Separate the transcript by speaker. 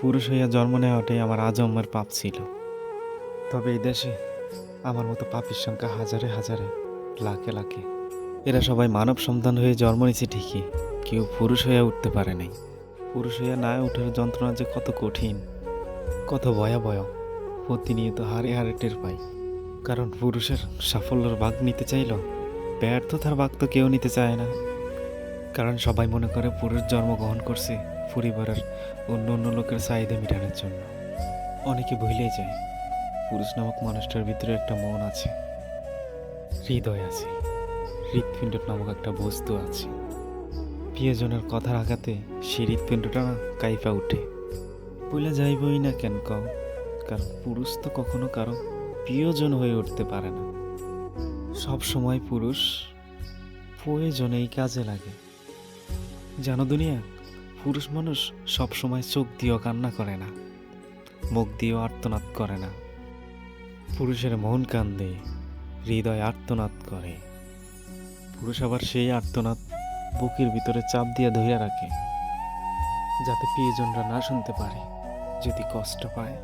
Speaker 1: পুরুষ হইয়া জন্ম নেওয়াটাই আমার আজন্মের পাপ ছিল। তবে এই দেশে আমার মতো পাপীর সংখ্যা হাজারে হাজারে, লাখে লাখে। এরা সবাই মানব সন্তান হয়ে জন্ম নিয়েছে ঠিকই, কেউ পুরুষ হইয়া উঠতে পারে নাই। পুরুষ হইয়া না ওঠার যন্ত্রণা যে কত কঠিন, কত ভয়াবহ, প্রতিনিয়ত হারে হারে টের পাই। কারণ পুরুষের সাফল্যের ভাগ নিতে চাইল, ব্যর্থতার ভাগ তো কেউ নিতে চায় না। কারণ সবাই মনে করে পুরুষ জন্মগ্রহণ করছে পরিবারের অন্য অন্য লোকের চাহিদা মেটানোর জন্য। অনেকে ভুলেই যায় পুরুষ নামক মানুষটার ভিতরে একটা মন আছে, হৃদয় আছে, হৃৎপিণ্ড নামক একটা বস্তু আছে। প্রিয়জনের কথার আঘাতে সেই হৃৎপিণ্ডটা না কাইপা উঠে। বলে যাইবই না কেন কও, কারণ পুরুষ তো কখনো কারো প্রিয়জন হয়ে উঠতে পারে না। সব সময় পুরুষ প্রয়োজনেই কাজে লাগে। জানো দুনিয়া, পুরুষ মানুষ সব সময় চোখ দিয়েও কান্না করে না, মুখ দিয়েও আর্তনাদ করে না। পুরুষের মন কান্দে, হৃদয় আর্তনাদ করে। পুরুষ আবার সেই আর্তনাদ বুকের ভিতরে চাপ দিয়ে ধরে রাখে, যাতে প্রিয়জনরা না শুনতে পারে, যদি কষ্ট পায়।